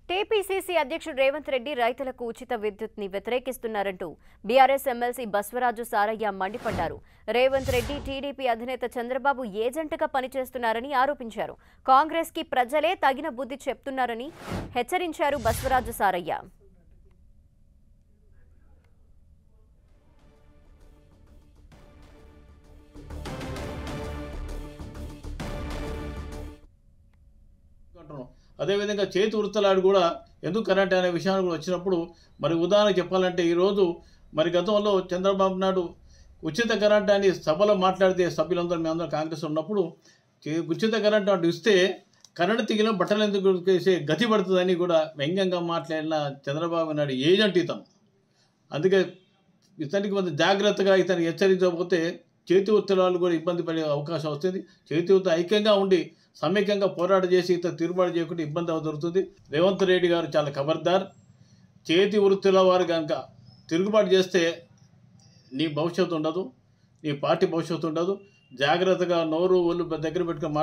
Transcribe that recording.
TPCC అధ్యక్షుడు రేవంత్ రెడ్డి రైతులకు ఉచిత విద్యుత్ని వ్యతిరేకిస్తున్నారంటూ బీఆర్ఎస్ ఎమ్మెల్సీ బస్వరాజు సారయ్య మండిపడ్డారు. రేవంత్ రెడ్డి టీడీపీ అధినేత చంద్రబాబు ఏజెంట్గా పనిచేస్తున్నారని ఆరోపించారు. కాంగ్రెస్ కి ప్రజలే తగిన బుద్ధి చెప్తున్నారని హెచ్చరించారు బస్వరాజు సారయ్య. అదేవిధంగా చేతి వృత్తలాడు కూడా ఎందుకు కరెంట్ అనే విషయాన్ని కూడా వచ్చినప్పుడు మరి ఉదాహరణ చెప్పాలంటే ఈరోజు మరి గతంలో చంద్రబాబు నాయుడు ఉచిత కరెంట్ అని సభలో మాట్లాడితే సభ్యులందరూ మేమందరం కాంగ్రెస్ ఉన్నప్పుడు ఉచిత కరెంట్ అంటూ ఇస్తే కరెంట్ తిగిన బట్టలు ఎందుకు వేసే గతి పడుతుందని కూడా వ్యంగ్యంగా మాట్లాడిన చంద్రబాబు నాయుడు ఏజెంట్ ఇతను. అందుకే ఇతనికి కొంత జాగ్రత్తగా ఇతను హెచ్చరించకపోతే చేతి వృత్తుల కూడా ఇబ్బంది పడే అవకాశం వస్తుంది. చేతి వృత్తి ఐక్యంగా ఉండి సమైక్యంగా పోరాటం చేసి ఇతను తిరుగుబాటు చేయకుండా ఇబ్బంది దొరుకుతుంది. రేవంత్ రెడ్డి గారు చాలా ఖబర్దార్. చేతి వృత్తుల వారు కనుక తిరుగుబాటు చేస్తే నీ భవిష్యత్తు ఉండదు, నీ పార్టీ భవిష్యత్తు ఉండదు. జాగ్రత్తగా నోరు ఒళ్ళు దగ్గర పెట్టుకుని